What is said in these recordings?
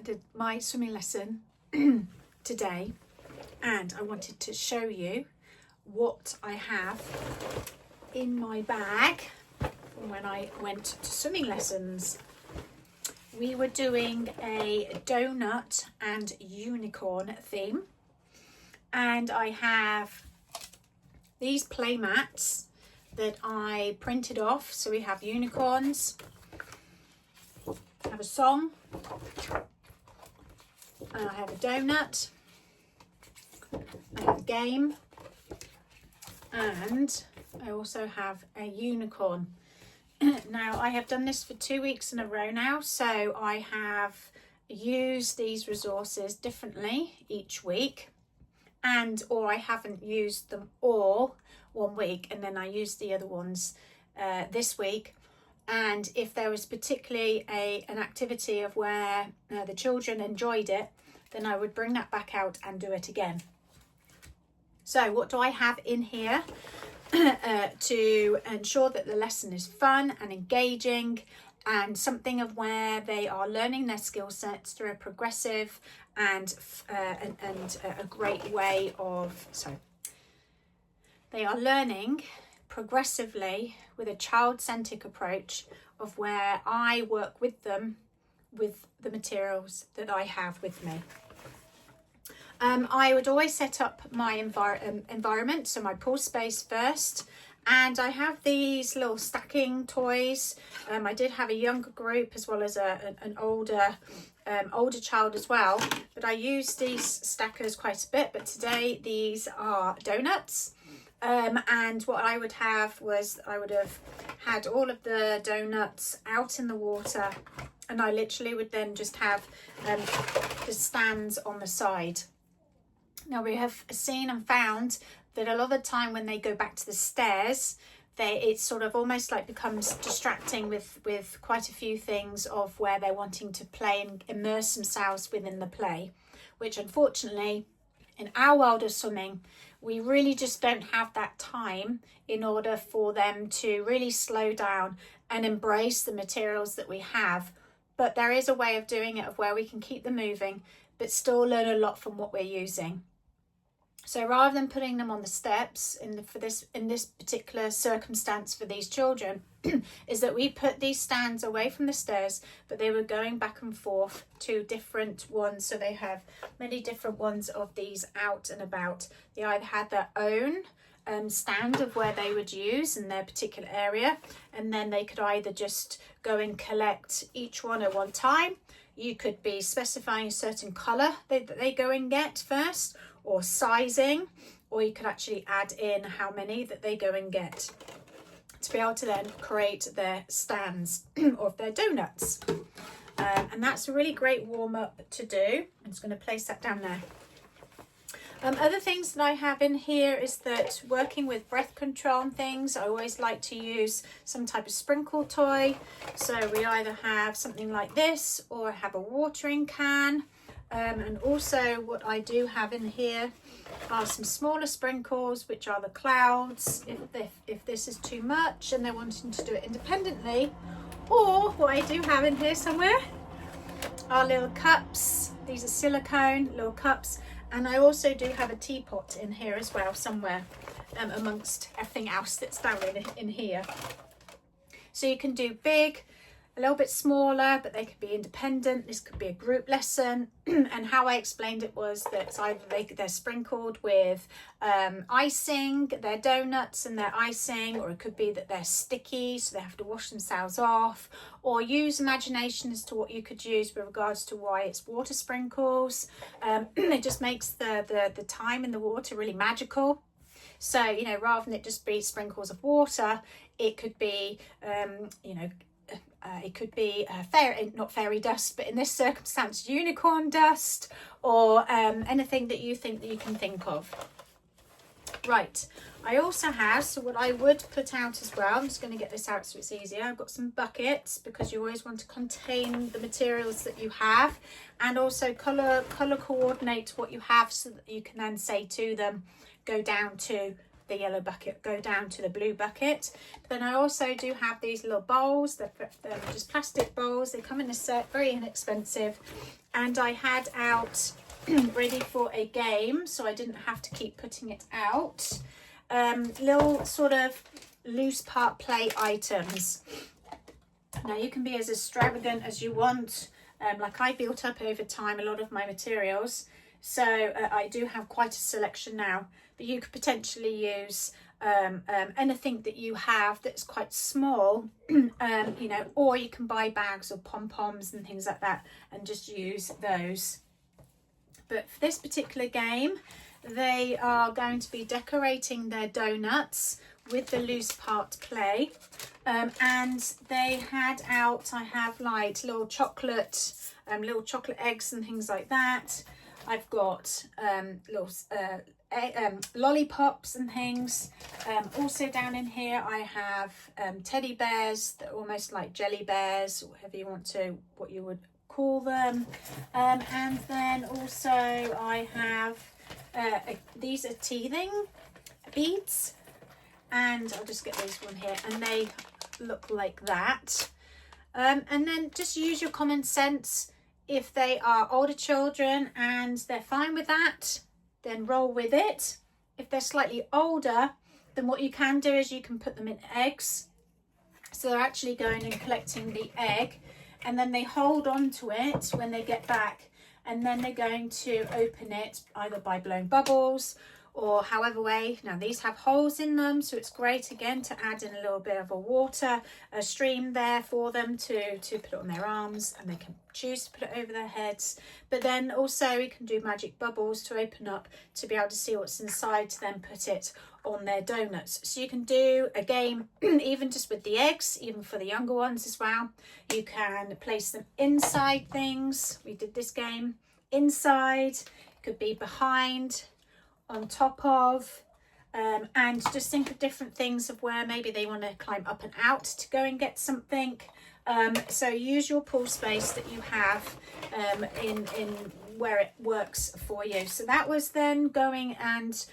I did my swimming lesson today, and I wanted to show you what I have in my bag from when I went to swimming lessons. We were doing a donut and unicorn theme, and I have these play mats that I printed off. So we have unicorns, I have a song, and I have a donut, I have a game, and I also have a unicorn. Now, I have done this for 2 weeks in a row now, so I have used these resources differently each week, or I haven't used them all 1 week and then I used the other ones this week. And if there was particularly an activity of where the children enjoyed it, then I would bring that back out and do it again. So what do I have in here to ensure that the lesson is fun and engaging, and something of where they are learning their skill sets through a progressive and a great way of, they are learning progressively with a child-centric approach of where I work with them with the materials that I have with me. I would always set up my environment, so my pool space first, and I have these little stacking toys. I did have a younger group as well as an older child as well, but I use these stackers quite a bit. But today these are donuts, and what I would have was I would have had all of the donuts out in the water, and I literally would then just have the stands on the side. Now, we have seen and found that a lot of the time when they go back to the stairs, it's sort of almost like becomes distracting with quite a few things of where they're wanting to play and immerse themselves within the play, which unfortunately in our world of swimming, we really just don't have that time in order for them to really slow down and embrace the materials that we have. But there is a way of doing it of where we can keep them moving but still learn a lot from what we're using. So rather than putting them on the steps in this particular circumstance for these children, is that we put these stands away from the stairs, but they were going back and forth to different ones. So they have many different ones of these out and about. They either had their own stand of where they would use in their particular area, and then they could either just go and collect each one at one time. You could be specifying a certain colour that they go and get first, or sizing, or you could actually add in how many that they go and get to be able to then create their stands of their donuts. And that's a really great warm-up to do. I'm just going to place that down there. Other things that I have in here is that working with breath control and things, I always like to use some type of sprinkle toy. So we either have something like this, or I have a watering can. And also what I do have in here are some smaller sprinkles, which are the clouds, if this is too much and they're wanting to do it independently. Or what I do have in here somewhere are little cups. These are silicone little cups. And I also do have a teapot in here as well somewhere, amongst everything else that's down in here. So you can do big, a little bit smaller, but they could be independent. This could be a group lesson. And how I explained it was that it's either they're sprinkled with icing, their donuts and their icing, or it could be that they're sticky, so they have to wash themselves off, or use imagination as to what you could use with regards to why it's water sprinkles. It just makes the time in the water really magical. So, you know, rather than it just be sprinkles of water, it could be, it could be not fairy dust, but in this circumstance, unicorn dust, or anything that you think that you can think of. Right, I also have, so what I would put out as well, I'm just going to get this out so it's easier. I've got some buckets, because you always want to contain the materials that you have, and also colour coordinate what you have so that you can then say to them, go down to the yellow bucket, go down to the blue bucket. Then I also do have these little bowls. They're just plastic bowls. They come in a set, very inexpensive, and I had out ready for a game, so I didn't have to keep putting it out. Little sort of loose part play items. Now you can be as extravagant as you want. Like I built up over time a lot of my materials, so I do have quite a selection now, but you could potentially use anything that you have that's quite small, you know, or you can buy bags of pom-poms and things like that and just use those. But for this particular game, they are going to be decorating their donuts with the loose part play, and they had out, I have like little chocolate eggs and things like that. I've got little lollipops and things. Also down in here I have teddy bears that are almost like jelly bears, or whatever you want to, what you would call them. And then also I have these are teething beads, and I'll just get these one here, and they look like that. And then just use your common sense. If they are older children and they're fine with that, then roll with it. If they're slightly older, then what you can do is you can put them in eggs. So they're actually going and collecting the egg, and then they hold on to it when they get back, and then they're going to open it either by blowing bubbles or however way. Now these have holes in them, so it's great again to add in a little bit of a stream there for them to put it on their arms, and they can choose to put it over their heads. But then also we can do magic bubbles to open up to be able to see what's inside, to then put it on their donuts. So you can do a game even just with the eggs, even for the younger ones as well. You can place them inside things. We did this game inside, could be behind, on top of, and just think of different things of where maybe they want to climb up and out to go and get something. So use your pool space that you have in where it works for you. So that was then going and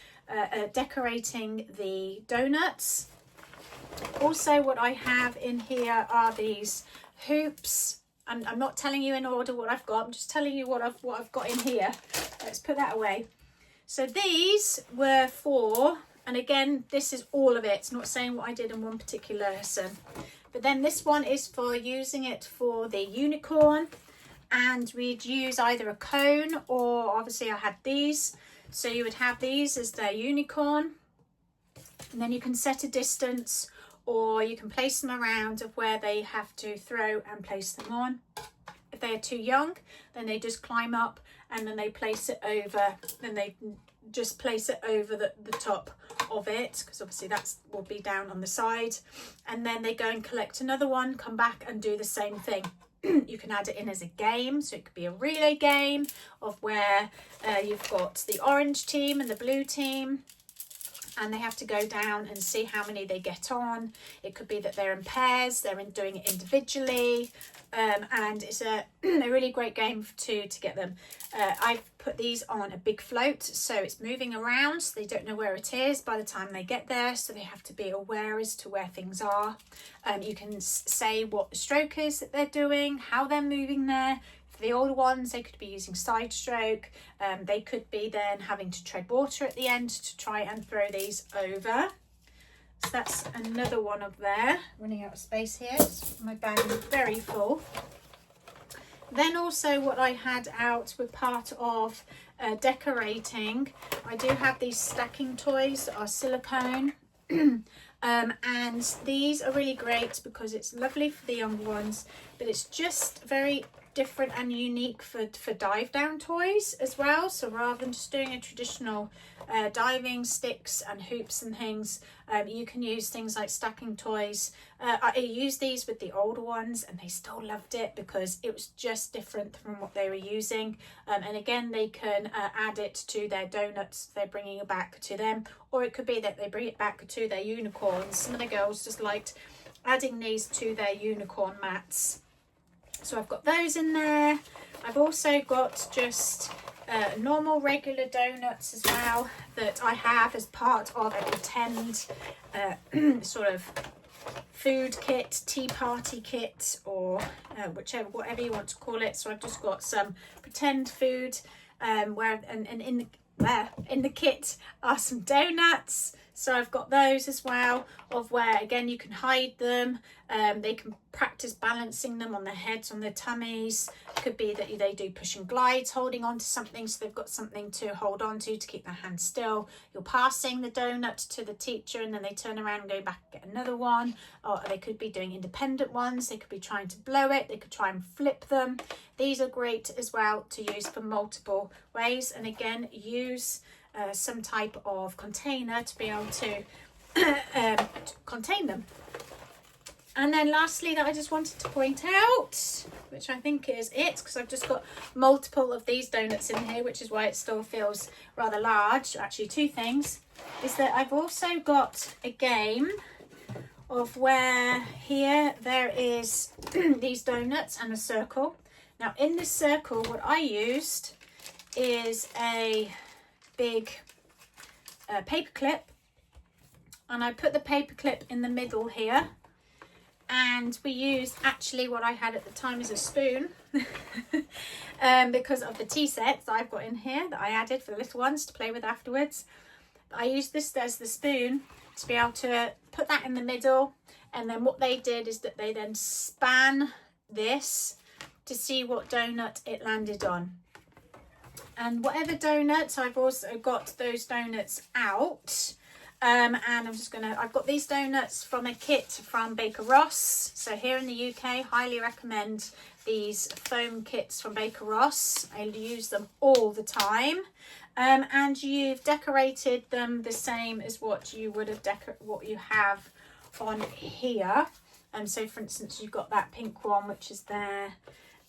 decorating the donuts. Also what I have in here are these hoops. I'm not telling you in order what I've got, I'm just telling you what I've got in here. Let's put that away. So these were for, and again, this is all of it. It's not saying what I did in one particular lesson. But then this one is for using it for the unicorn. And we'd use either a cone, or obviously I had these. So you would have these as their unicorn. And then you can set a distance, or you can place them around of where they have to throw and place them on. If they are too young, then they just climb up, and then they place it over, then they just place it over the top of it, because obviously that will be down on the side. And then they go and collect another one, come back and do the same thing. You can add it in as a game, so it could be a relay game of where you've got the orange team and the blue team, and they have to go down and see how many they get on. It could be that they're in pairs, they're doing it individually, and it's a really great game to get them. I've put these on a big float, so it's moving around, so they don't know where it is by the time they get there, so they have to be aware as to where things are. You can say what the stroke is that they're doing, how they're moving there. For the older ones, they could be using side stroke. They could be then having to tread water at the end to try and throw these over. So that's another one of there. Running out of space here. My bag is very full. Then also what I had out with part of decorating, I do have these stacking toys that are silicone. And these are really great because it's lovely for the young ones, but it's just very different and unique for dive down toys as well. So rather than just doing a traditional diving sticks and hoops and things, you can use things like stacking toys. I used these with the older ones and they still loved it because it was just different from what they were using. And again, they can add it to their donuts they're bringing it back to them, or it could be that they bring it back to their unicorns. Some of the girls just liked adding these to their unicorn mats. So I've got those in there. I've also got just normal regular donuts as well that I have as part of a pretend sort of food kit, tea party kit, or whatever you want to call it. So I've just got some pretend food, and in the kit are some donuts. So I've got those as well, of where again you can hide them. They can practice balancing them on their heads, on their tummies. Could be that they do push and glides, holding on to something, so they've got something to hold on to keep their hands still. You're passing the donut to the teacher, and then they turn around and go back and get another one. Or they could be doing independent ones. They could be trying to blow it. They could try and flip them. These are great as well to use for multiple ways. And again, use some type of container to be able to contain them. And then lastly, that I just wanted to point out, which I think is it, because I've just got multiple of these donuts in here, which is why it still feels rather large. Actually, two things, is that I've also got a game of where here there is these donuts and a circle. Now in this circle, what I used is a big paper clip, and I put the paper clip in the middle here, and we used actually what I had at the time as a spoon because of the tea sets that I've got in here that I added for the little ones to play with afterwards. I used this as the spoon to be able to put that in the middle, and then what they did is that they then span this to see what donut it landed on. And whatever donuts, I've also got those donuts out. And I've got these donuts from a kit from Baker Ross. So here in the UK, highly recommend these foam kits from Baker Ross. I use them all the time. And you've decorated them the same as what you would have what you have on here. So for instance, you've got that pink one, which is there,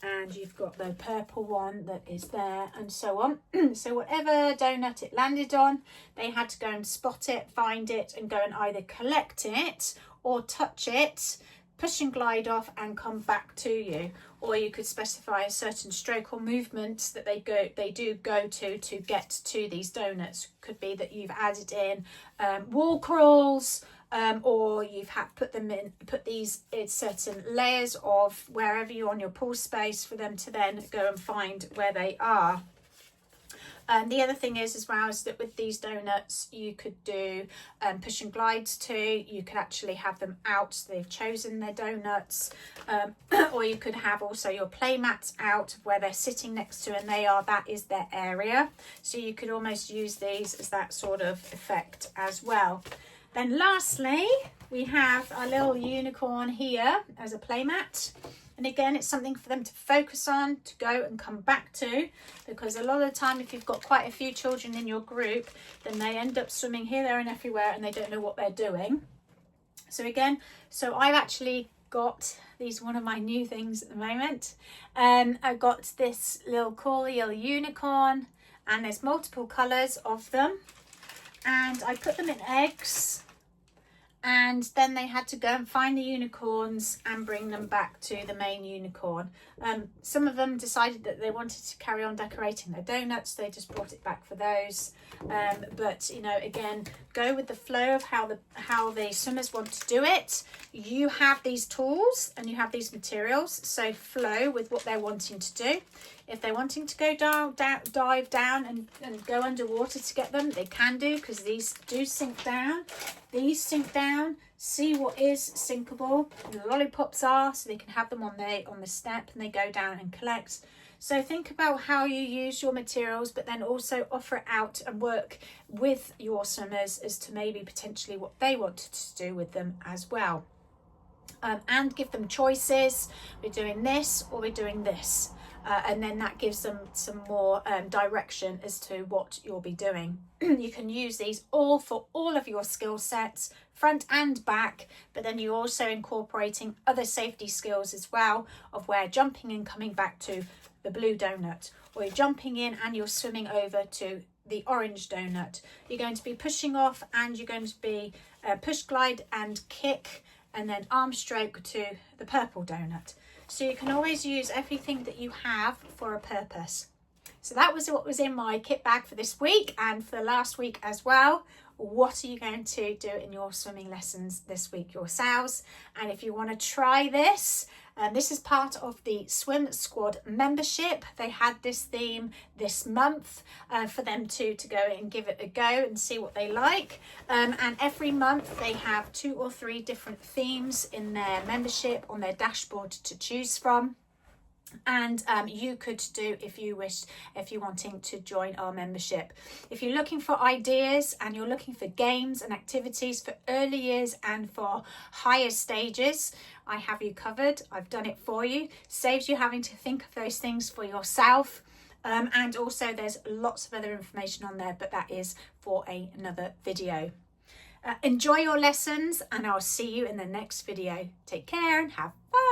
and you've got the purple one that is there, and so on. So whatever donut it landed on, they had to go and spot it, find it, and go and either collect it or touch it, push and glide off, and come back to you. Or you could specify a certain stroke or movement that they do go to get to these donuts. Could be that you've added in wall crawls, or you've put these in certain layers of wherever you're on your pool space for them to then go and find where they are. And the other thing is as well is that with these donuts you could do push and glides too. You could actually have them out, so they've chosen their donuts, or you could have also your play mats out where they're sitting next to, and that is their area. So you could almost use these as that sort of effect as well. Then lastly, we have our little unicorn here as a playmat. And again, it's something for them to focus on, to go and come back to, because a lot of the time, if you've got quite a few children in your group, then they end up swimming here, there and everywhere, and they don't know what they're doing. So I've actually got these, one of my new things at the moment. I've got this little cool little unicorn, and there's multiple colours of them. And I put them in eggs, and then they had to go and find the unicorns and bring them back to the main unicorn. Some of them decided that they wanted to carry on decorating their donuts. They just brought it back for those. But again, go with the flow of how the swimmers want to do it. You have these tools and you have these materials, so flow with what they're wanting to do. If they're wanting to go dive down and go underwater to get them, they can do, because these do sink down. These sink down. See what is sinkable. The lollipops are, so they can have them on the step, and they go down and collect. So think about how you use your materials, but then also offer it out and work with your swimmers as to maybe potentially what they wanted to do with them as well. And give them choices. We're doing this or we're doing this. And then that gives them some more direction as to what you'll be doing. You can use these all for all of your skill sets, front and back, but then you're also incorporating other safety skills as well, of where jumping and coming back to the blue donut, or you're jumping in and you're swimming over to the orange donut. You're going to be pushing off, and you're going to be push, glide and kick, and then arm stroke to the purple donut. So you can always use everything that you have for a purpose. So that was what was in my kit bag for this week and for last week as well. what are you going to do in your swimming lessons this week yourselves. And if you want to try this, this is part of the Swim Squad membership. They had this theme this month for them to go and give it a go and see what they like. And every month they have 2 or 3 different themes in their membership on their dashboard to choose from. And you could do if you wish, if you're wanting to join our membership. If you're looking for ideas and you're looking for games and activities for early years and for higher stages, I have you covered. I've done it for you. Saves you having to think of those things for yourself. And also there's lots of other information on there, but that is for another video. Enjoy your lessons, and I'll see you in the next video. Take care and have fun.